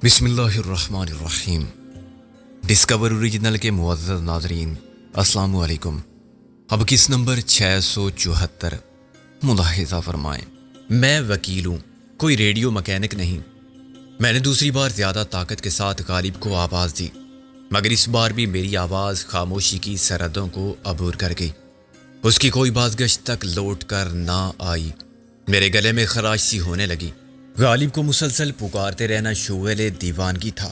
بسم اللہ الرحمن الرحیم۔ ڈسکور اوریجنل کے معزز ناظرین، السلام علیکم۔ اب کس نمبر 674 ملاحظہ فرمائیں۔ میں وکیل ہوں، کوئی ریڈیو مکینک نہیں۔ میں نے دوسری بار زیادہ طاقت کے ساتھ غالب کو آواز دی، مگر اس بار بھی میری آواز خاموشی کی سرحدوں کو عبور کر گئی۔ اس کی کوئی بازگشت تک لوٹ کر نہ آئی۔ میرے گلے میں خراش سی ہونے لگی۔ غالب کو مسلسل پکارتے رہنا شعلِ دیوانگی تھا،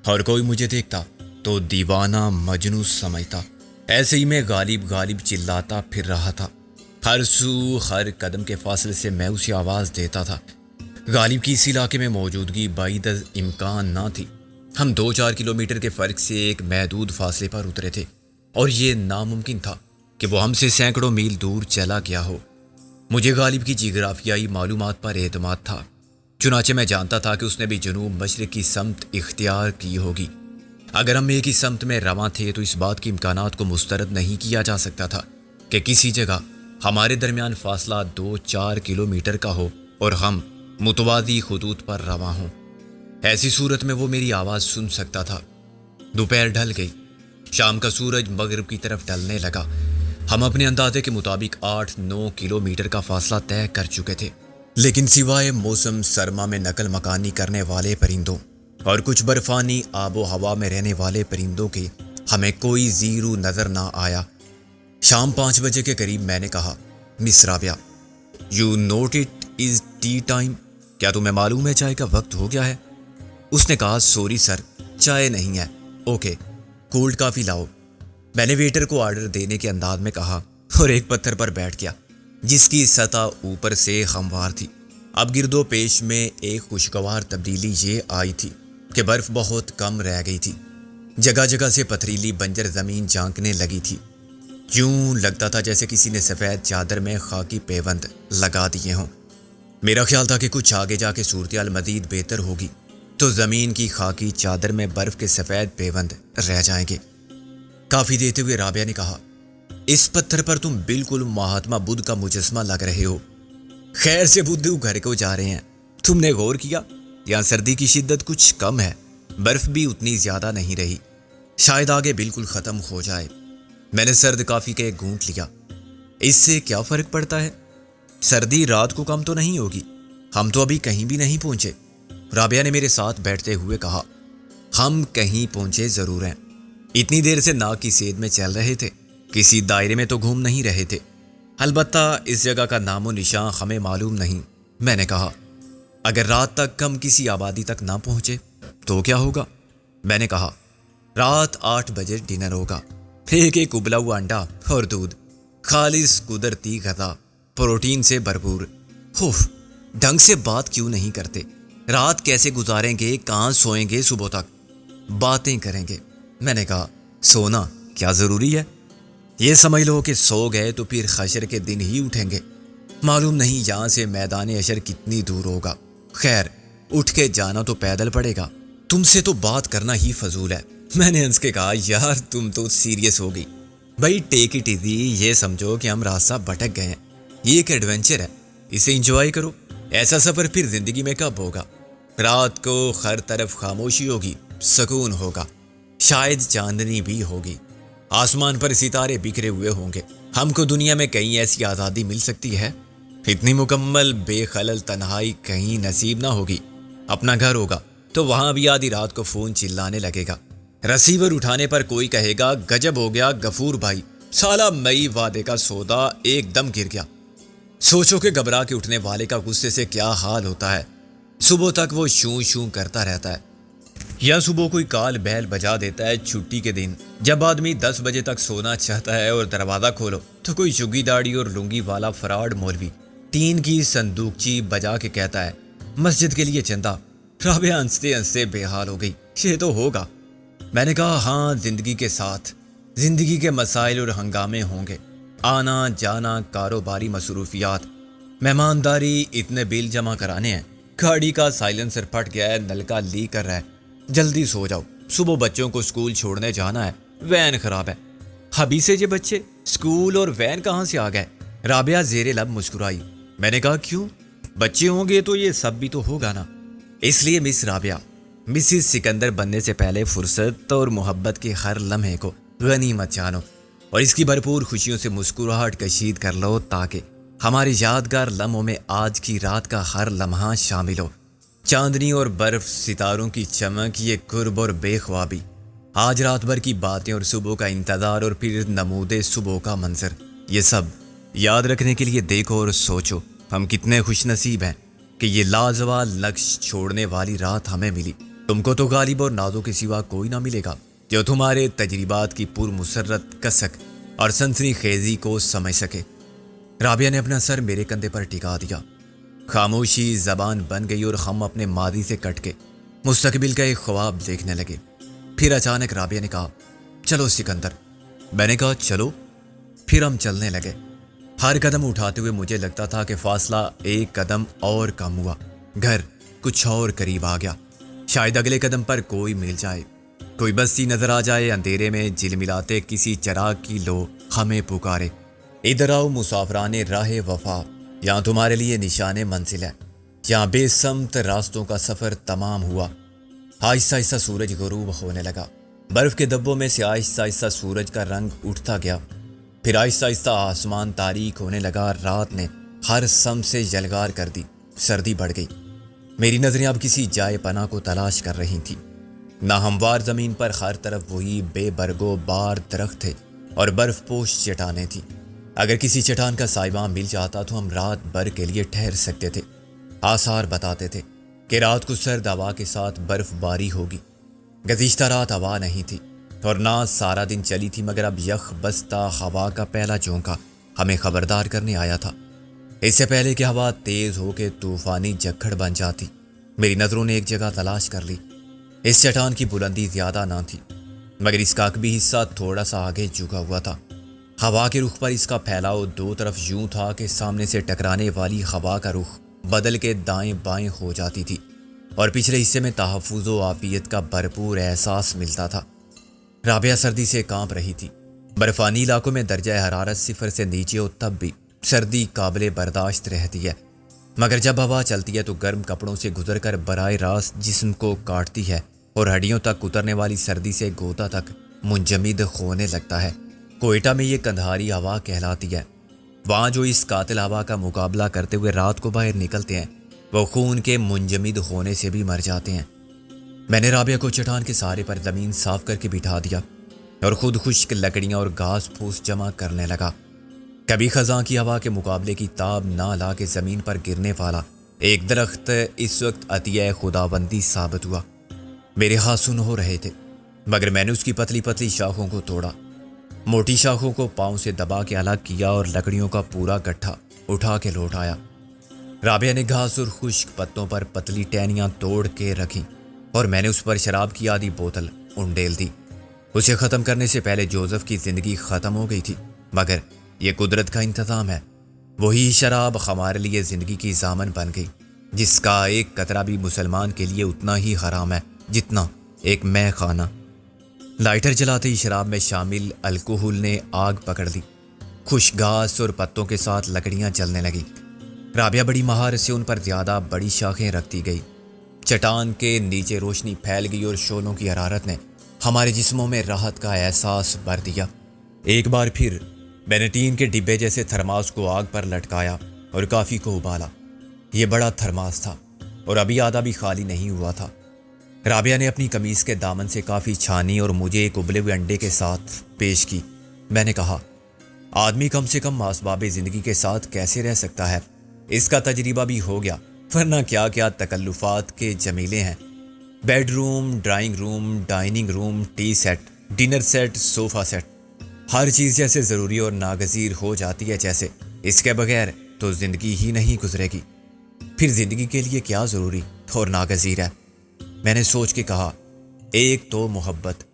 اور کوئی مجھے دیکھتا تو دیوانہ مجنون سمجھتا۔ ایسے ہی میں غالب چلاتا پھر رہا تھا۔ ہر سو ہر قدم کے فاصلے سے میں اسے آواز دیتا تھا۔ غالب کی اس علاقے میں موجودگی بعید از امکان نہ تھی۔ ہم 2-4 کلومیٹر کے فرق سے ایک محدود فاصلے پر اترے تھے، اور یہ ناممکن تھا کہ وہ ہم سے سینکڑوں میل دور چلا گیا ہو۔ مجھے غالب کی جغرافیائی معلومات پر اعتماد تھا، چنانچہ میں جانتا تھا کہ اس نے بھی جنوب مشرق کی سمت اختیار کی ہوگی۔ اگر ہم ایک ہی سمت میں رواں تھے تو اس بات کے امکانات کو مسترد نہیں کیا جا سکتا تھا کہ کسی جگہ ہمارے درمیان فاصلہ 2-4 کلومیٹر کا ہو اور ہم متوازی خطوط پر رواں ہوں۔ ایسی صورت میں وہ میری آواز سن سکتا تھا۔ دوپہر ڈھل گئی، شام کا سورج مغرب کی طرف ڈھلنے لگا۔ ہم اپنے اندازے کے مطابق 8-9 کلومیٹر کا فاصلہ طے کر چکے تھے، لیکن سوائے موسم سرما میں نقل مکانی کرنے والے پرندوں اور کچھ برفانی آب و ہوا میں رہنے والے پرندوں کے ہمیں کوئی زیرو نظر نہ آیا۔ شام 5 بجے کے قریب میں نے کہا، Miss Rabia, you note it is tea time, کیا تمہیں معلوم ہے چائے کا وقت ہو گیا ہے؟ اس نے کہا، سوری سر، چائے نہیں ہے۔ اوکے، کولڈ کافی لاؤ۔ میں نے ویٹر کو آرڈر دینے کے انداز میں کہا اور ایک پتھر پر بیٹھ گیا جس کی سطح اوپر سے ہموار تھی۔ اب گرد و پیش میں ایک خوشگوار تبدیلی یہ آئی تھی کہ برف بہت کم رہ گئی تھی۔ جگہ جگہ سے پتھریلی بنجر زمین جھانکنے لگی تھی، یوں لگتا تھا جیسے کسی نے سفید چادر میں خاکی پیوند لگا دیے ہوں۔ میرا خیال تھا کہ کچھ آگے جا کے صورتحال مزید بہتر ہوگی تو زمین کی خاکی چادر میں برف کے سفید پیوند رہ جائیں گے۔ کافی دیتے ہوئے رابعہ نے کہا، اس پتھر پر تم بالکل مہاتما بدھ کا مجسمہ لگ رہے ہو۔ خیر سے بدھو گھر کو جا رہے ہیں۔ تم نے غور کیا؟ یہاں سردی کی شدت کچھ کم ہے، برف بھی اتنی زیادہ نہیں رہی، شاید آگے بالکل ختم ہو جائے۔ میں نے سرد کافی کا ایک گھونٹ لیا۔ اس سے کیا فرق پڑتا ہے؟ سردی رات کو کم تو نہیں ہوگی، ہم تو ابھی کہیں بھی نہیں پہنچے۔ رابعہ نے میرے ساتھ بیٹھتے ہوئے کہا، ہم کہیں پہنچے ضرور ہیں، اتنی دیر سے ناک کی سید میں چل رہے تھے، کسی دائرے میں تو گھوم نہیں رہے تھے۔ البتہ اس جگہ کا نام و نشان ہمیں معلوم نہیں۔ میں نے کہا، اگر رات تک ہم کسی آبادی تک نہ پہنچے تو کیا ہوگا؟ میں نے کہا، رات 8 بجے ڈنر ہوگا، ایک ابلا ہوا انڈا اور دودھ، خالص قدرتی غذا، پروٹین سے بھرپور۔ خوف، ڈھنگ سے بات کیوں نہیں کرتے؟ رات کیسے گزاریں گے؟ کہاں سوئیں گے؟ صبح تک باتیں کریں گے۔ میں نے کہا، سونا کیا ضروری ہے؟ یہ سمجھ لو کہ سو گئے تو پھر حشر کے دن ہی اٹھیں گے۔ معلوم نہیں یہاں سے میدان حشر کتنی دور ہوگا۔ خیر، اٹھ کے جانا تو پیدل پڑے گا، تم سے تو بات کرنا ہی فضول ہے۔ میں نے ہنس کے کہا، یار تم تو سیریس ہو گئی۔ بھائی ٹیک اٹ ایزی، یہ سمجھو کہ ہم راستہ بھٹک گئے ہیں، یہ ایک ایڈونچر ہے، اسے انجوائے کرو۔ ایسا سفر پھر زندگی میں کب ہوگا؟ رات کو ہر طرف خاموشی ہوگی، سکون ہوگا، شاید چاندنی بھی ہوگی، آسمان پر ستارے بکھرے ہوئے ہوں گے۔ ہم کو دنیا میں کہیں ایسی آزادی مل سکتی ہے؟ اتنی مکمل بے خلل تنہائی کہیں نصیب نہ ہوگی۔ اپنا گھر ہوگا تو وہاں بھی آدھی رات کو فون چلانے لگے گا، ریسیور اٹھانے پر کوئی کہے گا، گجب ہو گیا غفور بھائی، سالہ مئی وعدے کا سودا ایک دم گر گیا۔ سوچو کہ گھبرا کے اٹھنے والے کا غصے سے کیا حال ہوتا ہے۔ صبح تک وہ شوں شوں کرتا رہتا ہے، یا صبح کوئی کال بیل بجا دیتا ہے چھٹی کے دن، جب آدمی 10 بجے تک سونا چاہتا ہے اور دروازہ کھولو تو کوئی چگی داڑھی اور لنگی والا فراڈ مولوی 3 کی صندوقچی بجا کے کہتا ہے، مسجد کے لیے چندہ۔ رابعہ ہنستے ہنستے بے حال ہو گئی، یہ تو ہوگا۔ میں نے کہا، ہاں، زندگی کے ساتھ زندگی کے مسائل اور ہنگامے ہوں گے، آنا جانا، کاروباری مصروفیات، مہمانداری، اتنے بل جمع کرانے ہیں، گاڑی کا سائلنسر پھٹ گیا ہے، نلکا لیک کر رہا ہے، جلدی سو جاؤ، صبح بچوں کو اسکول چھوڑنے جانا ہے، وین خراب ہے۔ ابھی سے یہ بچے اسکول اور وین کہاں سے آ گئے؟ رابعہ زیر لب مسکرائی۔ میں نے کہا، کیوں؟ بچے ہوں گے تو یہ سب بھی تو ہوگا نا۔ اس لیے مس رابعہ، مسز سکندر بننے سے پہلے فرصت اور محبت کے ہر لمحے کو غنیمت جانو اور اس کی بھرپور خوشیوں سے مسکراہٹ کشید کر لو تاکہ ہماری یادگار لمحوں میں آج کی رات کا ہر لمحہ شامل ہو۔ چاندنی اور برف، ستاروں کی چمک، یہ قرب اور بے خوابی، آج رات بھر کی باتیں اور صبح کا انتظار اور پھر نمود صبح کا منظر، یہ سب یاد رکھنے کے لیے دیکھو اور سوچو ہم کتنے خوش نصیب ہیں کہ یہ لازوال نقش چھوڑنے والی رات ہمیں ملی۔ تم کو تو غالب اور نازوں کے سوا کوئی نہ ملے گا جو تمہارے تجربات کی پر مسرت کسک اور سنسنی خیزی کو سمجھ سکے۔ رابعہ نے اپنا سر میرے کندھے پر ٹکا دیا۔ خاموشی زبان بن گئی اور ہم اپنے ماضی سے کٹ کے مستقبل کا ایک خواب دیکھنے لگے۔ پھر اچانک رابعہ نے کہا، چلو سکندر۔ میں نے کہا چلو۔ پھر ہم چلنے لگے۔ ہر قدم اٹھاتے ہوئے مجھے لگتا تھا کہ فاصلہ ایک قدم اور کم ہوا، گھر کچھ اور قریب آ گیا، شاید اگلے قدم پر کوئی مل جائے، کوئی بستی نظر آ جائے، اندھیرے میں جلملاتے کسی چراغ کی لو ہمیں پکارے، ادھر آؤ مسافران راہ وفا، یہاں تمہارے لیے نشان منزل ہے، یہاں بے سمت راستوں کا سفر تمام ہوا۔ آہستہ آہستہ سورج غروب ہونے لگا، برف کے دبوں میں سے آہستہ آہستہ سورج کا رنگ اٹھتا گیا، پھر آہستہ آہستہ آسمان تاریک ہونے لگا، رات نے ہر سم سے جلگار کر دی، سردی بڑھ گئی۔ میری نظریں اب کسی جائے پناہ کو تلاش کر رہی تھیں۔ ناہموار زمین پر ہر طرف وہی بے برگو بار درخت تھے اور برف پوش چٹانیں تھیں۔ اگر کسی چٹان کا سائبہ مل جاتا تو ہم رات بھر کے لیے ٹھہر سکتے تھے۔ آثار بتاتے تھے کہ رات کو سرد ہوا کے ساتھ برف باری ہوگی۔ گزشتہ رات ہوا نہیں تھی اور نہ سارا دن چلی تھی، مگر اب یخ بستہ ہوا کا پہلا جھونکا ہمیں خبردار کرنے آیا تھا۔ اس سے پہلے کہ ہوا تیز ہو کے طوفانی جکھڑ بن جاتی، میری نظروں نے ایک جگہ تلاش کر لی۔ اس چٹان کی بلندی زیادہ نہ تھی، مگر اس کا عقبی حصہ تھوڑا سا آگے جھکا ہوا تھا۔ ہوا کے رخ پر اس کا پھیلاؤ دو طرف یوں تھا کہ سامنے سے ٹکرانے والی ہوا کا رخ بدل کے دائیں بائیں ہو جاتی تھی اور پچھلے حصے میں تحفظ و عافیت کا بھرپور احساس ملتا تھا۔ رابعہ سردی سے کانپ رہی تھی۔ برفانی علاقوں میں درجہ حرارت 0 سے نیچے ہو تب بھی سردی قابل برداشت رہتی ہے، مگر جب ہوا چلتی ہے تو گرم کپڑوں سے گزر کر براہ راست جسم کو کاٹتی ہے اور ہڈیوں تک اترنے والی سردی سے گوتا تک منجمد ہونے لگتا ہے۔ کوئٹہ میں یہ کندھاری ہوا کہلاتی ہے۔ وہاں جو اس قاتل ہوا کا مقابلہ کرتے ہوئے رات کو باہر نکلتے ہیں وہ خون کے منجمد ہونے سے بھی مر جاتے ہیں۔ میں نے رابعہ کو چٹان کے سہارے پر زمین صاف کر کے بٹھا دیا اور خود خشک لکڑیاں اور گھاس پھوس جمع کرنے لگا۔ کبھی خزاں کی ہوا کے مقابلے کی تاب نہ لا کے زمین پر گرنے والا ایک درخت اس وقت عطیہ خداوندی ثابت ہوا۔ میرے ہاتھ سن ہو رہے تھے، مگر میں نے اس کی پتلی پتلی شاخوں کو توڑا، موٹی شاخوں کو پاؤں سے دبا کے الگ کیا اور لکڑیوں کا پورا گٹھا اٹھا کے لوٹ آیا۔ رابعہ نے گھاس اور خشک پتوں پر پتلی ٹہنیاں توڑ کے رکھیں اور میں نے اس پر شراب کی آدھی بوتل انڈیل دی۔ اسے ختم کرنے سے پہلے جوزف کی زندگی ختم ہو گئی تھی، مگر یہ قدرت کا انتظام ہے۔ وہی شراب ہمارے لیے زندگی کی ضامن بن گئی، جس کا ایک قطرہ بھی مسلمان کے لیے اتنا ہی حرام ہے جتنا ایک مے خانہ۔ لائٹر جلاتے ہی شراب میں شامل الکحل نے آگ پکڑ لی، خشک گھاس اور پتوں کے ساتھ لکڑیاں جلنے لگی۔ رابعہ بڑی مہارت سے ان پر زیادہ بڑی شاخیں رکھتی گئی۔ چٹان کے نیچے روشنی پھیل گئی اور شعلوں کی حرارت نے ہمارے جسموں میں راحت کا احساس بھر دیا۔ ایک بار پھر میں نے ٹین کے ڈبے جیسے تھرماس کو آگ پر لٹکایا اور کافی کو ابالا۔ یہ بڑا تھرماس تھا اور ابھی آدھا بھی خالی نہیں ہوا تھا۔ رابعہ نے اپنی قمیص کے دامن سے کافی چھانی اور مجھے ایک ابلے ہوئے انڈے کے ساتھ پیش کی۔ میں نے کہا، آدمی کم سے کم اسباب زندگی کے ساتھ کیسے رہ سکتا ہے؟ اس کا تجربہ بھی ہو گیا، ورنہ کیا کیا تکلفات کے جمیلے ہیں۔ Bedroom, drawing room, dining room, tea set, dinner set, صوفہ سیٹ، ہر چیز جیسے ضروری اور ناگزیر ہو جاتی ہے جیسے اس کے بغیر تو زندگی ہی نہیں گزرے گی۔ پھر زندگی کے لیے کیا ضروری اور ناگزیر ہے؟ میں نے سوچ کے کہا، ایک تو محبت،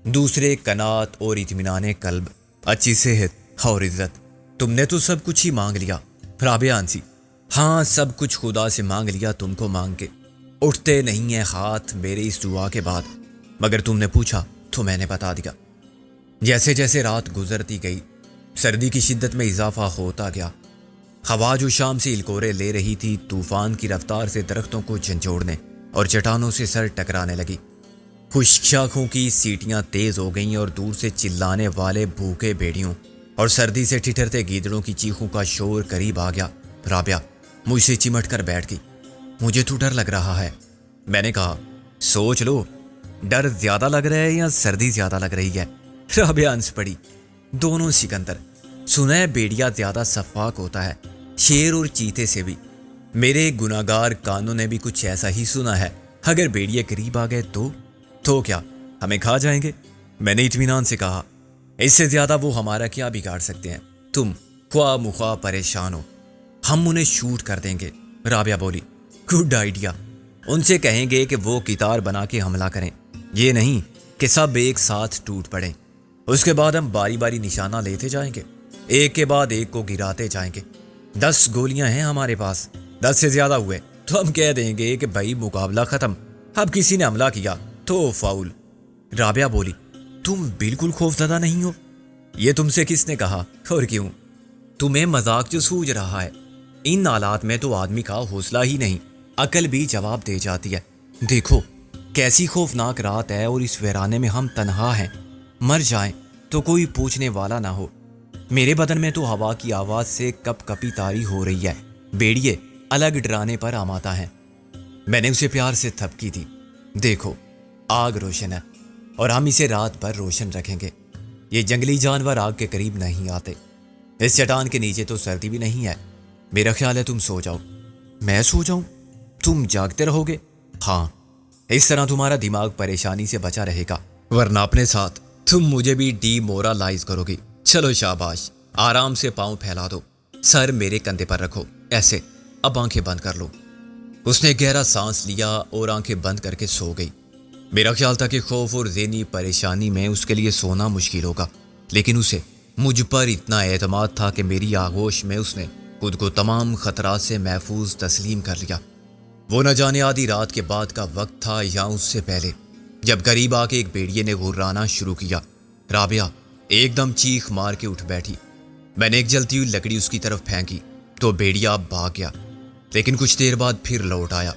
دوسرے قناعت اور اطمینان قلب، اچھی صحت اور عزت۔ تم نے تو سب کچھ ہی مانگ لیا۔ رابعہ ہنسی، ہاں سب کچھ خدا سے مانگ لیا، تم کو مانگ کے اٹھتے نہیں ہیں ہاتھ میرے اس دعا کے بعد، مگر تم نے پوچھا تو میں نے بتا دیا۔ جیسے جیسے رات گزرتی گئی سردی کی شدت میں اضافہ ہوتا گیا۔ ہوا جو شام سے الکورے لے رہی تھی طوفان کی رفتار سے درختوں کو جھنجھوڑنے اور چٹانوں سے سر ٹکرانے لگی۔ خشک شاخوں کی سیٹیاں تیز ہو گئیں اور دور سے چلانے والے بھوکے بھیڑیوں اور سردی سے ٹھٹھرتے گیدڑوں کی چیخوں کا شور قریب آ گیا۔ رابعہ مجھ سے چمٹ کر بیٹھ گئی۔ مجھے تو ڈر لگ رہا ہے۔ میں نے کہا سوچ لو، ڈر زیادہ لگ رہا ہے یا سردی زیادہ لگ رہی ہے؟ رابعہ ہنس پڑی۔ دونوں سکندر، سنا ہے بیڑیا زیادہ شفاق ہوتا ہے، شیر اور چیتے سے بھی۔ میرے گناہگار کانوں نے بھی کچھ ایسا ہی سنا ہے۔ اگر بیڑیے قریب آ گئے تو کیا ہمیں کھا جائیں گے؟ میں نے اطمینان سے کہا اس سے زیادہ وہ ہمارا کیا بگاڑ سکتے ہیں؟ تم خواہ مخواہ پریشان ہو، ہم انہیں شوٹ کر دیں گے۔ رابعہ بولی گڈ آئیڈیا، ان سے کہیں گے کہ وہ قطار بنا کے حملہ کریں، یہ نہیں کہ سب ایک ساتھ ٹوٹ پڑیں۔ اس کے بعد ہم باری باری نشانہ لیتے جائیں گے، ایک کے بعد ایک کو گراتے جائیں گے۔ 10 گولیاں ہیں ہمارے پاس، 10 سے زیادہ ہوئے تو ہم کہہ دیں گے کہ بھائی مقابلہ ختم، اب کسی نے حملہ کیا تو فاؤل۔ رابعہ بولی تم بالکل خوفزدہ نہیں ہو؟ یہ تم سے کس نے کہا اور کیوں؟ تمہیں مذاق جو سوجھ رہا ہے؟ ان حالات میں تو آدمی کا حوصلہ ہی نہیں، عقل بھی جواب دے جاتی ہے۔ دیکھو کیسی خوفناک رات ہے اور اس ویرانے میں ہم تنہا ہیں، مر جائیں تو کوئی پوچھنے والا نہ ہو۔ میرے بدن میں تو ہوا کی آواز سے کپ کپی تاری ہو رہی ہے، بیڑیے الگ ڈرانے پر آمادہ ہیں۔ میں نے اسے پیار سے تھپکی دی۔ دیکھو آگ روشن ہے اور ہم اسے رات بھر روشن رکھیں گے۔ یہ جنگلی جانور آگ کے قریب نہیں آتے، اس چٹان کے نیچے تو سردی بھی نہیں ہے۔ میرا خیال ہے تم سو جاؤ۔ میں سو جاؤں؟ تم جاگتے رہو گے؟ ہاں، اس طرح تمہارا دماغ پریشانی سے بچا رہے گا، ورنہ اپنے ساتھ تم مجھے بھی ڈی مورالائز کرو گی۔ چلو شاباش، آرام سے پاؤں پھیلا دو، سر میرے کندھے پر رکھو، ایسے۔ اب آنکھیں بند کر لو۔ اس نے گہرا سانس لیا اور آنکھیں بند کر کے سو گئی۔ میرا خیال تھا کہ خوف اور ذہنی پریشانی میں اس کے لیے سونا مشکل ہوگا، لیکن اسے مجھ پر اتنا اعتماد تھا کہ میری آغوش میں اس نے خود کو تمام خطرات سے محفوظ تسلیم کر لیا۔ وہ نہ جانے آدھی رات کے بعد کا وقت تھا یا اس سے پہلے، جب قریب آ کے ایک بیڑیے نے غرانا شروع کیا۔ رابعہ ایک دم چیخ مار کے اٹھ بیٹھی۔ میں نے ایک جلتی ہوئی لکڑی اس کی طرف پھینکی تو بیڑیا بھاگ گیا، لیکن کچھ دیر بعد پھر لوٹ آیا۔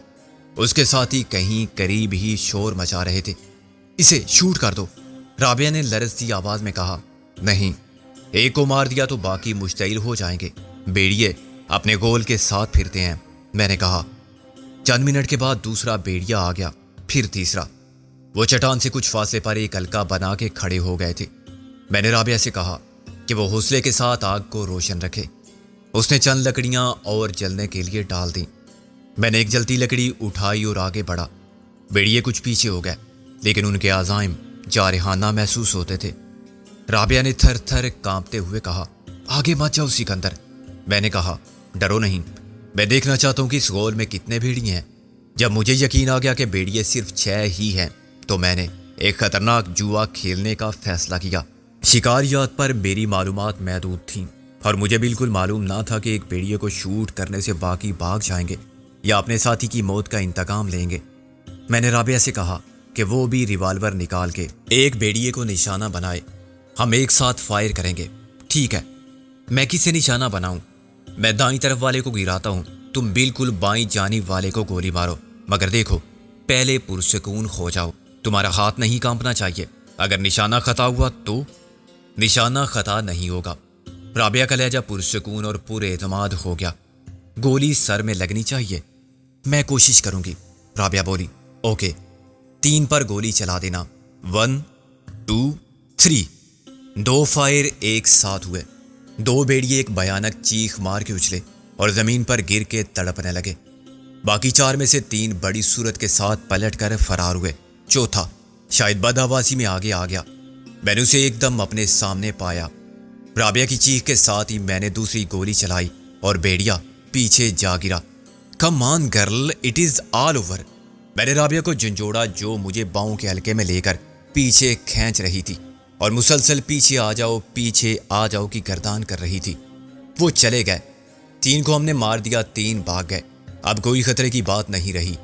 اس کے ساتھی کہیں قریب ہی شور مچا رہے تھے۔ اسے شوٹ کر دو، رابعہ نے لرزتی آواز میں کہا۔ نہیں، ایک کو مار دیا تو باقی مشتعل ہو جائیں گے، بیڑیے اپنے گول کے ساتھ پھرتے ہیں، میں نے کہا۔ چند منٹ کے بعد دوسرا بیڑیا آ گیا، پھر تیسرا۔ وہ چٹان سے کچھ فاصلے پر ایک حلقہ بنا کے کھڑے ہو گئے تھے۔ میں نے رابعہ سے کہا کہ وہ حوصلے کے ساتھ آگ کو روشن رکھے۔ اس نے چند لکڑیاں اور جلنے کے لیے ڈال دیں۔ میں نے ایک جلتی لکڑی اٹھائی اور آگے بڑھا۔ بیڑیے کچھ پیچھے ہو گئے، لیکن ان کے عزائم جارحانہ محسوس ہوتے تھے۔ رابعہ نے تھر تھر کانپتے ہوئے کہا، آگے مت جاؤ سکندر۔ میں نے کہا ڈرو نہیں، میں دیکھنا چاہتا ہوں کہ اس غول میں کتنے بھیڑیے ہیں۔ جب مجھے یقین آ گیا کہ بیڑیے صرف 6 ہی ہیں تو میں نے ایک خطرناک جوا کھیلنے کا فیصلہ کیا۔ شکاریات پر میری معلومات محدود تھیں اور مجھے بالکل معلوم نہ تھا کہ ایک بیڑیے کو شوٹ کرنے سے باقی بھاگ جائیں گے یا اپنے ساتھی کی موت کا انتقام لیں گے۔ میں نے رابعہ سے کہا کہ وہ بھی ریوالور نکال کے ایک بیڑیے کو نشانہ بنائے، ہم ایک ساتھ فائر کریں گے۔ ٹھیک ہے، میں کسے نشانہ بناؤں؟ میں دائیں طرف والے کو گراتا ہوں، تم بالکل بائیں جانب والے کو گولی مارو، مگر دیکھو پہلے پرسکون ہو جاؤ، تمہارا ہاتھ نہیں کانپنا چاہیے۔ اگر نشانہ خطا ہوا تو؟ نشانہ خطا نہیں ہوگا۔ رابعہ کا لہجہ پرسکون اور پر اعتماد ہو گیا۔ گولی سر میں لگنی چاہیے، میں کوشش کروں گی۔ رابعہ بولی اوکے، 3 پر گولی چلا دینا، 1 2 3۔ 2 فائر ایک ساتھ ہوئے۔ 2 بیڑیے ایک بھیانک چیخ مار کے اچھلے اور زمین پر گر کے تڑپنے لگے۔ باقی 4 میں سے 3 بڑی صورت کے ساتھ پلٹ کر فرار ہوئے۔ چوتھا شاید بدحواسی میں آگے آ گیا۔ میں نے اسے ایک دم اپنے سامنے پایا۔ رابعہ کی چیخ کے ساتھ ہی میں نے دوسری گولی چلائی اور بیڑیا پیچھے جا گرا۔ Come on girl, it is all over. میں نے رابعہ کو جھنجھوڑا جو مجھے باؤں کے حلقے میں لے کر پیچھے کھینچ رہی تھی اور مسلسل پیچھے آ جاؤ کی گردان کر رہی تھی۔ وہ چلے گئے، 3 کو ہم نے مار دیا، 3 بھاگ گئے۔ اب کوئی خطرے کی بات نہیں رہی۔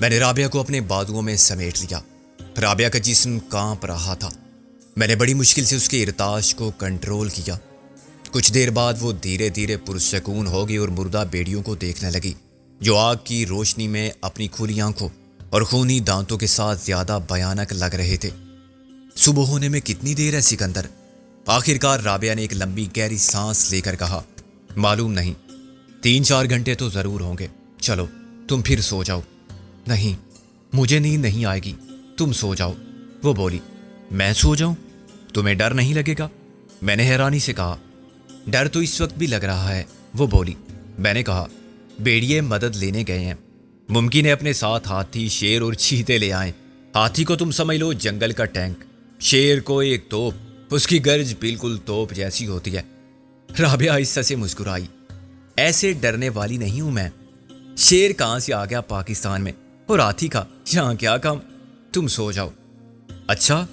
میں نے رابعہ کو اپنے بازوؤں میں سمیٹ لیا۔ رابعہ کا جسم کانپ رہا تھا۔ میں نے بڑی مشکل سے اس کے ارتعاش کو کنٹرول کیا۔ کچھ دیر بعد وہ دھیرے دھیرے پرسکون ہو گئی اور مردہ بیڑیوں کو دیکھنے لگی جو آگ کی روشنی میں اپنی کھلی آنکھوں اور خونی دانتوں کے ساتھ زیادہ بھیانک لگ رہے تھے۔ صبح ہونے میں کتنی دیر ہے سکندر؟ آخرکار رابعہ نے ایک لمبی گہری سانس لے کر کہا۔ معلوم نہیں، 3-4 گھنٹے تو ضرور ہوں گے۔ چلو تم پھر سو جاؤ۔ نہیں، مجھے نیند نہیں آئے گی، تم سو جاؤ۔ وہ بولی۔ میں سو جاؤں؟ تمہیں ڈر نہیں لگے گا؟ میں نے حیرانی سے کہا۔ ڈر تو اس وقت بھی لگ رہا ہے، وہ بولی۔ میں نے کہا، بھیڑیے مدد لینے گئے ہیں، ممکن ہے اپنے ساتھ ہاتھی، شیر اور چیتے لے آئیں۔ ہاتھی کو تم سمجھ لو جنگل کا ٹینک، شیر کو ایک توپ، اس کی گرج بالکل توپ جیسی ہوتی ہے۔ رابعہ آہستہ سے مسکرائی۔ ایسے ڈرنے والی نہیں ہوں میں۔ شیر کہاں سے آ گیا پاکستان میں، اور ہاتھی کا یہاں کیا کام؟ تم سو جاؤ۔ اچھا،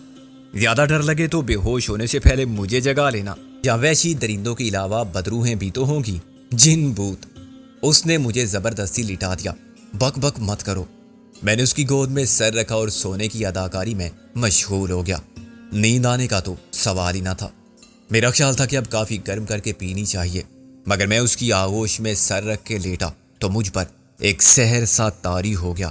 زیادہ ڈر لگے تو بے ہوش ہونے سے پہلے مجھے جگا لینا۔ یا وحشی درندوں کے علاوہ بدروحیں بھی تو ہوں گی، جن بھوت۔ اس نے مجھے زبردستی لٹا دیا۔ بک بک مت کرو۔ میں نے اس کی گود میں سر رکھا اور سونے کی اداکاری میں مشغول ہو گیا۔ نیند آنے کا تو سوال ہی نہ تھا۔ میرا خیال تھا کہ اب کافی گرم کر کے پینی چاہیے، مگر میں اس کی آغوش میں سر رکھ کے لیٹا تو مجھ پر ایک سحر سا طاری ہو گیا۔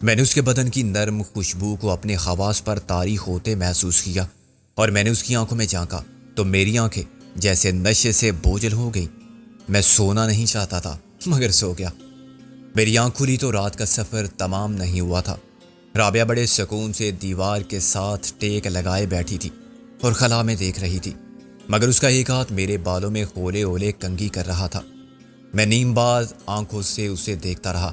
میں نے اس کے بدن کی نرم خوشبو کو اپنے حواس پر طاری ہوتے محسوس کیا، اور میں نے اس کی آنکھوں میں جھانکا تو میری آنکھیں جیسے نشے سے بوجھل ہو گئیں۔ میں سونا نہیں چاہتا تھا، مگر سو گیا۔ میری آنکھ کھلی تو رات کا سفر تمام نہیں ہوا تھا۔ رابعہ بڑے سکون سے دیوار کے ساتھ ٹیک لگائے بیٹھی تھی اور خلا میں دیکھ رہی تھی، مگر اس کا ایک ہاتھ میرے بالوں میں ہولے ہولے کنگھی کر رہا تھا۔ میں نیم باز آنکھوں سے اسے دیکھتا رہا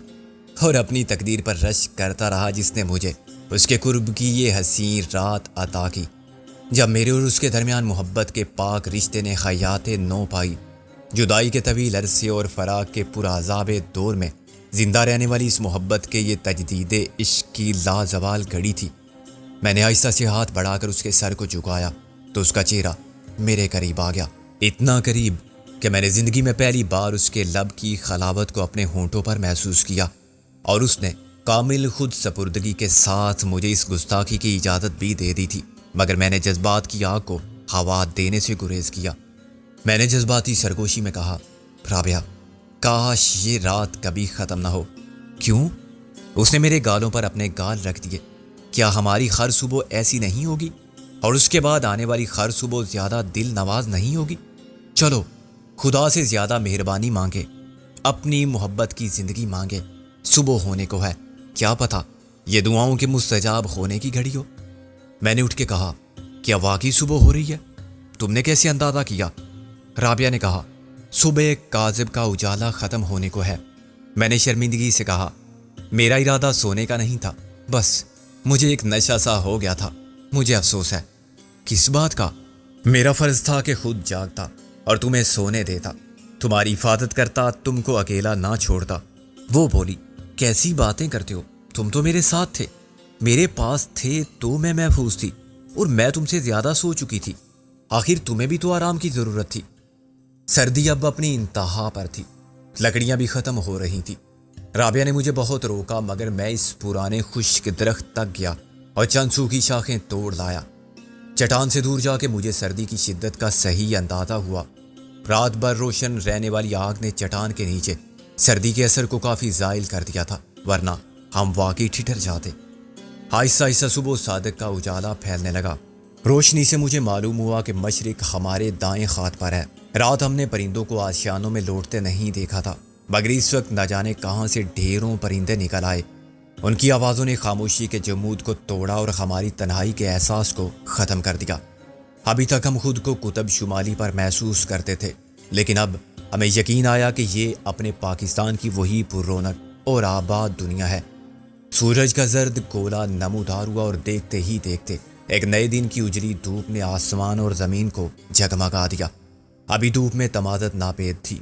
اور اپنی تقدیر پر رشک کرتا رہا، جس نے مجھے اس کے قرب کی یہ حسین رات عطا کی، جب میرے اور اس کے درمیان محبت کے پاک رشتے نے حیات نو پائی۔ جدائی کے طویل عرصے اور فراق کے پرعذاب دور میں زندہ رہنے والی اس محبت کے یہ تجدید عشق کی لازوال گھڑی تھی۔ میں نے آہستہ سے ہاتھ بڑھا کر اس کے سر کو جھکایا تو اس کا چہرہ میرے قریب آ گیا، اتنا قریب کہ میں نے زندگی میں پہلی بار اس کے لب کی خلاوت کو اپنے ہونٹوں پر محسوس کیا، اور اس نے کامل خود سپردگی کے ساتھ مجھے اس گستاخی کی اجازت بھی دے دی تھی، مگر میں نے جذبات کی آگ کو ہوا دینے سے گریز کیا۔ میں نے جذباتی سرگوشی میں کہا، رابعہ، کاش یہ رات کبھی ختم نہ ہو۔ کیوں؟ اس نے میرے گالوں پر اپنے گال رکھ دیے۔ کیا ہماری ہر صبح ایسی نہیں ہوگی، اور اس کے بعد آنے والی ہر صبح زیادہ دل نواز نہیں ہوگی؟ چلو خدا سے زیادہ مہربانی مانگے، اپنی محبت کی زندگی مانگے۔ صبح ہونے کو ہے، کیا پتہ یہ دعاؤں کے مستجاب ہونے کی گھڑی ہو۔ میں نے اٹھ کے کہا، کیا واقعی صبح ہو رہی ہے؟ تم نے کیسے اندازہ کیا؟ رابعہ نے کہا، صبح کاذب کا اجالا ختم ہونے کو ہے۔ میں نے شرمندگی سے کہا، میرا ارادہ سونے کا نہیں تھا، بس مجھے ایک نشہ سا ہو گیا تھا۔ مجھے افسوس ہے۔ کس بات کا؟ میرا فرض تھا کہ خود جاگتا اور تمہیں سونے دیتا، تمہاری حفاظت کرتا، تم کو اکیلا نہ چھوڑتا۔ وہ بولی، کیسی باتیں کرتے ہو؟ تم تو میرے ساتھ تھے، میرے پاس تھے تو میں محفوظ تھی، اور میں تم سے زیادہ سو چکی تھی۔ آخر تمہیں بھی تو آرام کی ضرورت تھی۔ سردی اب اپنی انتہا پر تھی، لکڑیاں بھی ختم ہو رہی تھیں۔ رابعہ نے مجھے بہت روکا، مگر میں اس پرانے خشک درخت تک گیا اور چند سوکھی شاخیں توڑ لایا۔ چٹان سے دور جا کے مجھے سردی کی شدت کا صحیح اندازہ ہوا۔ رات بھر روشن رہنے والی آگ نے چٹان کے نیچے سردی کے اثر کو کافی زائل کر دیا تھا، ورنہ ہم واقعی ٹھٹر جاتے۔ آہستہ آہستہ صبح صادق کا اجالا پھیلنے لگا۔ روشنی سے مجھے معلوم ہوا کہ مشرق ہمارے دائیں ہاتھ پر ہے۔ رات ہم نے پرندوں کو آشیانوں میں لوٹتے نہیں دیکھا تھا، مگر اس وقت نہ جانے کہاں سے ڈھیروں پرندے نکل آئے۔ ان کی آوازوں نے خاموشی کے جمود کو توڑا اور ہماری تنہائی کے احساس کو ختم کر دیا۔ ابھی تک ہم خود کو قطب شمالی پر محسوس کرتے تھے، لیکن اب ہمیں یقین آیا کہ یہ اپنے پاکستان کی وہی پر رونق اور آباد دنیا ہے۔ سورج کا زرد گولا نمودار ہوا اور دیکھتے ہی دیکھتے ایک نئے دن کی اجلی دھوپ نے آسمان اور زمین کو جگمگا دیا۔ ابھی دھوپ میں تمازت ناپید تھی۔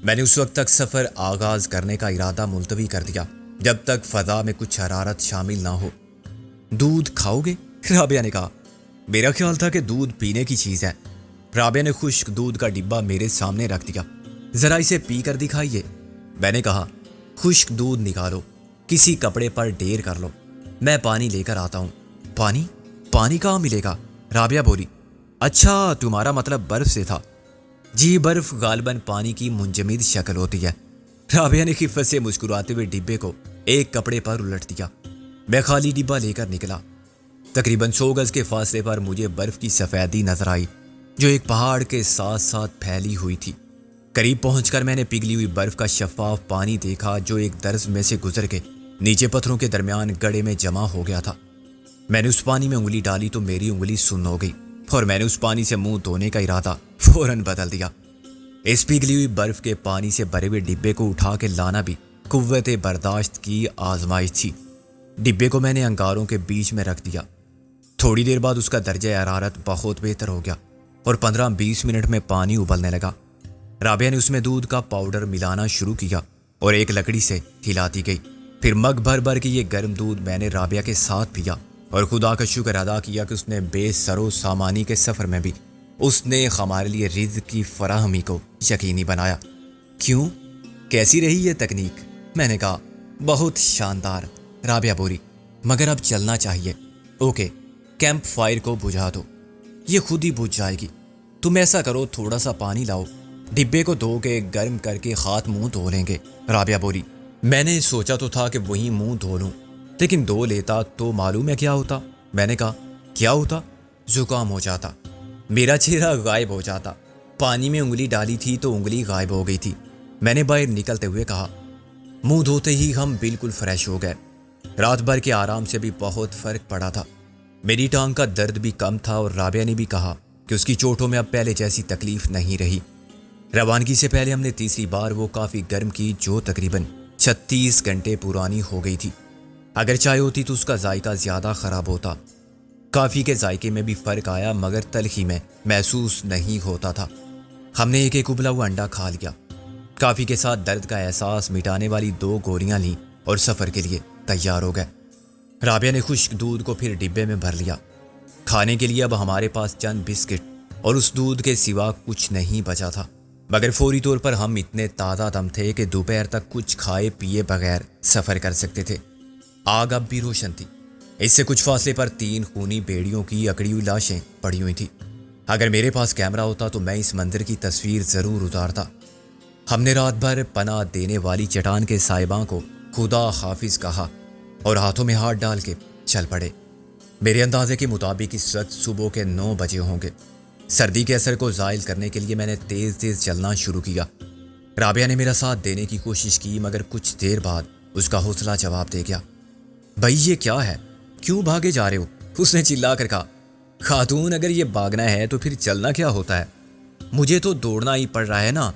میں نے اس وقت تک سفر آغاز کرنے کا ارادہ ملتوی کر دیا جب تک فضا میں کچھ حرارت شامل نہ ہو۔ دودھ کھاؤ گے؟ رابعہ نے کہا۔ میرا خیال تھا کہ دودھ پینے کی چیز ہے۔ رابعہ نے خشک دودھ کا ڈبہ میرے سامنے رکھ دیا۔ ذرا اسے پی کر دکھائیے، میں نے کہا۔ خشک دودھ نکالو، کسی کپڑے پر ڈھیر کر لو، میں پانی لے کر آتا ہوں۔ پانی؟ پانی کہاں ملے گا؟ رابعہ بولی۔ اچھا، تمہارا مطلب برف سے تھا۔ جی، برف غالباً پانی کی منجمد شکل ہوتی ہے۔ رابعہ نے خفت سے مسکراتے ہوئے ڈبے کو ایک کپڑے پر الٹ دیا۔ میں خالی ڈبہ لے کر نکلا۔ تقریباً 100 گز کے فاصلے پر مجھے برف کی سفیدی نظر آئی جو ایک پہاڑ کے ساتھ ساتھ پھیلی ہوئی تھی۔ قریب پہنچ کر میں نے پگھلی ہوئی برف کا شفاف پانی دیکھا جو ایک درز میں سے گزر کے نیچے پتھروں کے درمیان گڑھے میں جمع ہو گیا تھا۔ میں نے اس پانی میں انگلی ڈالی تو میری انگلی سن ہو گئی اور میں نے اس پانی سے منہ دھونے کا ارادہ فوراً بدل دیا۔ اس پگھلی ہوئی برف کے پانی سے بھرے ہوئے ڈبے کو اٹھا کے لانا بھی قوت برداشت کی آزمائش تھی۔ ڈبے کو میں نے انگاروں کے بیچ میں رکھ دیا۔ تھوڑی دیر بعد اس کا درجہ حرارت بہت بہتر ہو گیا اور 15-20 منٹ میں پانی ابلنے لگا۔ رابعہ نے اس میں دودھ کا پاؤڈر ملانا شروع کیا اور ایک لکڑی سے ہلاتی گئی۔ پھر مگ بھر بھر کے یہ گرم دودھ میں نے رابعہ کے ساتھ پیا اور خدا کا شکر ادا کیا کہ اس نے بے سر و سامانی کے سفر میں بھی اس نے ہمارے لیے رزق کی فراہمی کو یقینی بنایا۔ کیوں؟ کیسی رہی یہ تکنیک؟ میں نے کہا بہت شاندار۔ رابعہ بولی مگر اب چلنا چاہیے۔ اوکے، کیمپ فائر کو بجھا دو، یہ خود ہی بجھ جائے گی۔ تم ایسا کرو، تھوڑا سا پانی لاؤ، ڈبے کو دھو کے گرم کر کے ہاتھ منہ دھو لیں گے۔ رابعہ بولی میں نے سوچا تو تھا کہ وہیں منہ دھو لوں، لیکن دھو لیتا تو معلوم ہے کیا ہوتا؟ میں نے کہا کیا ہوتا؟ زکام ہو جاتا، میرا چہرہ غائب ہو جاتا۔ پانی میں انگلی ڈالی تھی تو انگلی غائب ہو گئی تھی۔ میں نے باہر نکلتے ہوئے کہا منہ دھوتے ہی ہم بالکل فریش ہو گئے۔ رات بھر کے آرام سے بھی بہت فرق پڑا تھا۔ میری ٹانگ کا درد بھی کم تھا اور رابعہ نے بھی کہا کہ اس کی چوٹوں میں اب پہلے جیسی تکلیف نہیں رہی۔ روانگی سے پہلے ہم نے تیسری بار وہ کافی گرم کی جو تقریباً 36 گھنٹے پرانی ہو گئی تھی۔ اگر چائے ہوتی تو اس کا ذائقہ زیادہ خراب ہوتا۔ کافی کے ذائقے میں بھی فرق آیا مگر تلخی میں محسوس نہیں ہوتا تھا۔ ہم نے ایک ابلا ہوا انڈا کھا لیا۔ کافی کے ساتھ درد کا احساس مٹانے والی 2 گولیاں لیں اور سفر کے لیے تیار ہو گئے۔ رابعہ نے خشک دودھ کو پھر ڈبے میں بھر لیا۔ کھانے کے لیے اب ہمارے پاس چند بسکٹ اور اس دودھ کے سوا کچھ نہیں بچا تھا، مگر فوری طور پر ہم اتنے تازہ دم تھے کہ دوپہر تک کچھ کھائے پیے بغیر سفر کر سکتے تھے۔ آگ اب بھی روشن تھی۔ اس سے کچھ فاصلے پر 3 خونی بھیڑیوں کی اکڑی ہوئی لاشیں پڑی ہوئی تھیں۔ اگر میرے پاس کیمرہ ہوتا تو میں اس منظر کی تصویر ضرور اتارتا۔ ہم نے رات بھر پناہ دینے والی چٹان کے صاحباں کو خدا حافظ کہا اور ہاتھوں میں ہاتھ ڈال کے چل پڑے۔ میرے اندازے کے مطابق اس وقت صبح کے 9 بجے ہوں گے۔ سردی کے اثر کو زائل کرنے کے لیے میں نے تیز تیز چلنا شروع کیا۔ رابعہ نے میرا ساتھ دینے کی کوشش کی مگر کچھ دیر بعد اس کا حوصلہ جواب دے گیا۔ بھائی یہ کیا ہے؟ کیوں بھاگے جا رہے ہو؟ اس نے چلا کر کہا خاتون اگر یہ بھاگنا ہے تو پھر چلنا کیا ہوتا ہے؟ مجھے تو دوڑنا ہی پڑ رہا ہے نا۔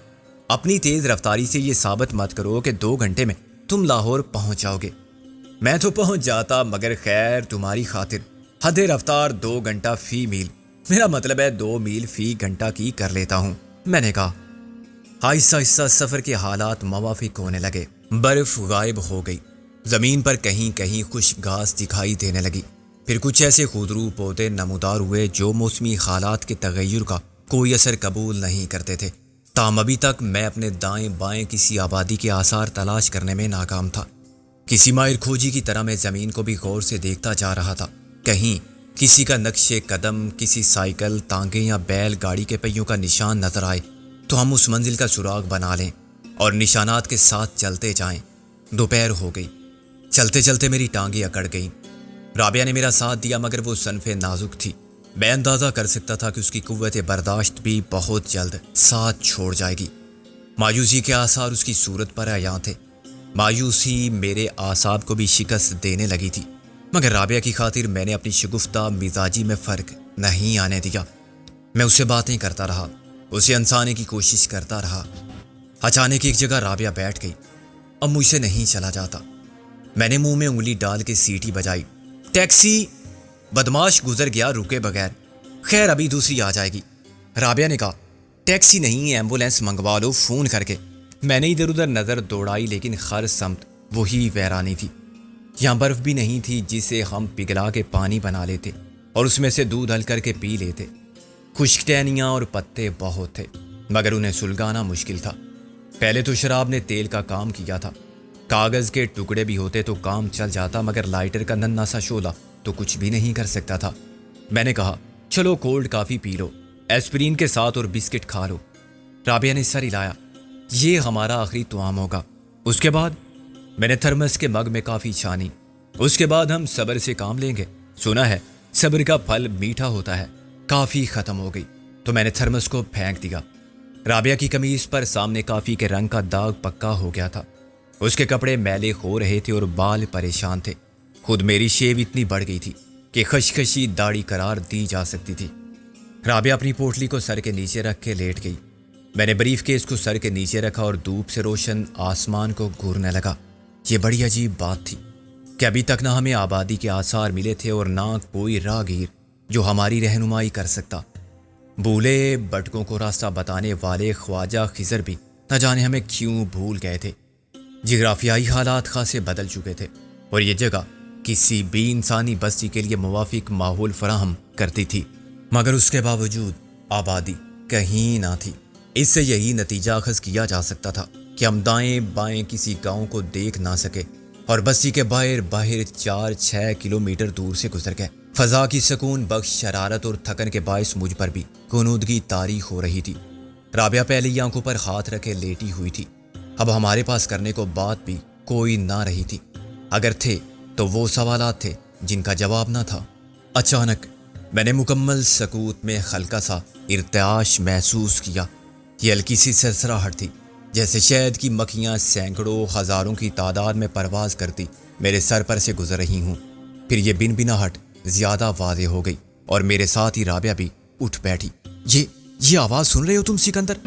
اپنی تیز رفتاری سے یہ ثابت مت کرو کہ 2 گھنٹے میں تم لاہور پہنچ جاؤ گے۔ میں تو پہنچ جاتا مگر خیر تمہاری خاطر حد رفتار 2 گھنٹہ فی میل، میرا مطلب ہے 2 میل فی گھنٹہ کی کر لیتا ہوں۔ میں نے کہا آہستہ آہستہ سفر کے حالات موافق ہونے لگے۔ برف غائب ہو گئی، زمین پر کہیں کہیں خشک گھاس دکھائی دینے لگی۔ پھر کچھ ایسے خودرو پودے نمودار ہوئے جو موسمی حالات کے تغیر کا کوئی اثر قبول نہیں کرتے تھے۔ تاہم ابھی تک میں اپنے دائیں بائیں کسی آبادی کے آثار تلاش کرنے میں ناکام تھا۔ کسی ماہر کھوجی کی طرح میں زمین کو بھی غور سے دیکھتا جا رہا تھا۔ کہیں کسی کا نقش قدم، کسی سائیکل، ٹانگیں یا بیل گاڑی کے پہیوں کا نشان نظر آئے تو ہم اس منزل کا سراغ بنا لیں اور نشانات کے ساتھ چلتے جائیں۔ دوپہر ہو گئی۔ چلتے چلتے میری ٹانگیں اکڑ گئیں۔ رابعہ نے میرا ساتھ دیا مگر وہ صنف نازک تھی۔ میں اندازہ کر سکتا تھا کہ اس کی قوت برداشت بھی بہت جلد ساتھ چھوڑ جائے گی۔ مایوسی کے آثار اس کی صورت پر عیاں تھے۔ مایوسی میرے اعصاب کو بھی شکست دینے لگی تھی، مگر رابعہ کی خاطر میں نے اپنی شگفتہ مزاجی میں فرق نہیں آنے دیا۔ میں اس سے باتیں کرتا رہا، اسے انسانے کی کوشش کرتا رہا۔ اچانک ایک جگہ رابعہ بیٹھ گئی۔ اب مجھ سے نہیں چلا جاتا۔ میں نے منہ میں انگلی ڈال کے سیٹی بجائی۔ ٹیکسی! بدماش گزر گیا رکے بغیر۔ خیر ابھی دوسری آ جائے گی۔ رابعہ نے کہا ٹیکسی نہیں، ایمبولینس منگوا لو فون کر کے۔ میں نے ادھر ادھر نظر دوڑائی لیکن ہر سمت وہی ویرانی تھی۔ یہاں برف بھی نہیں تھی جسے ہم پگھلا کے پانی بنا لیتے اور اس میں سے دودھ ہل کر کے پی لیتے۔ خشک ٹہنیاں اور پتے بہت تھے مگر انہیں سلگانا مشکل تھا۔ پہلے تو شراب نے تیل کا کام کیا تھا۔ کاغذ کے ٹکڑے بھی ہوتے تو کام چل جاتا مگر لائٹر کا ننھا سا شعلہ تو کچھ بھی نہیں کر سکتا تھا۔ میں نے کہا چلو کولڈ کافی پی لو، ایسپرین کے ساتھ اور بسکٹ کھا لو۔ رابعہ نے سر ہلایا۔ یہ ہمارا آخری طعام ہوگا۔ اس کے بعد میں نے تھرمس کے مگ میں کافی چھانی۔ اس کے بعد ہم صبر سے کام لیں گے. سنا ہے صبر کا پھل میٹھا ہوتا ہے. کافی ختم ہو گئی تو میں نے تھرمس کو پھینک دیا. رابعہ کی قمیض پر سامنے کافی کے رنگ کا داغ پکا ہو گیا تھا. اس کے کپڑے میلے ہو رہے تھے اور بال پریشان تھے. خود میری شیو اتنی بڑھ گئی تھی کہ خشخشی داڑھی قرار دی جا سکتی تھی. رابعہ اپنی پوٹلی کو سر کے نیچے رکھ کے لیٹ گئی. میں نے بریف کیس کو سر کے نیچے رکھا اور دھوپ سے روشن آسمان کو گھورنے لگا. یہ بڑی عجیب بات تھی کہ ابھی تک نہ ہمیں آبادی کے آثار ملے تھے اور نہ کوئی راہگیر جو ہماری رہنمائی کر سکتا. بھولے بٹکوں کو راستہ بتانے والے خواجہ خضر بھی نہ جانے ہمیں کیوں بھول گئے تھے. جغرافیائی حالات خاصے بدل چکے تھے اور یہ جگہ کسی بھی انسانی بستی کے لیے موافق ماحول فراہم کرتی تھی، مگر اس کے باوجود آبادی کہیں نہ تھی. اس سے یہی نتیجہ اخذ کیا جا سکتا تھا کہ ہم دائیں بائیں کسی گاؤں کو دیکھ نہ سکے اور بستی کے باہر 4-6 کلومیٹر دور سے گزر گئے. فضا کی سکون بخش شرارت اور تھکن کے باعث مجھ پر بھی غنودگی طاری ہو رہی تھی. رابعہ پہلی آنکھوں پر ہاتھ رکھے لیٹی ہوئی تھی. اب ہمارے پاس کرنے کو بات بھی کوئی نہ رہی تھی. اگر تھے تو وہ سوالات تھے جن کا جواب نہ تھا. اچانک میں نے مکمل سکوت میں ہلکا سا ارتعاش محسوس کیا. یہ ہلکی سی سرسراہٹ تھی جیسے شہد کی مکھیاں سینکڑوں ہزاروں کی تعداد میں پرواز کرتی میرے سر پر سے گزر رہی ہوں. پھر یہ بن بناہٹ زیادہ واضح ہو گئی اور میرے ساتھ ہی رابعہ بھی اٹھ بیٹھی. یہ آواز سن رہے ہو تم سکندر؟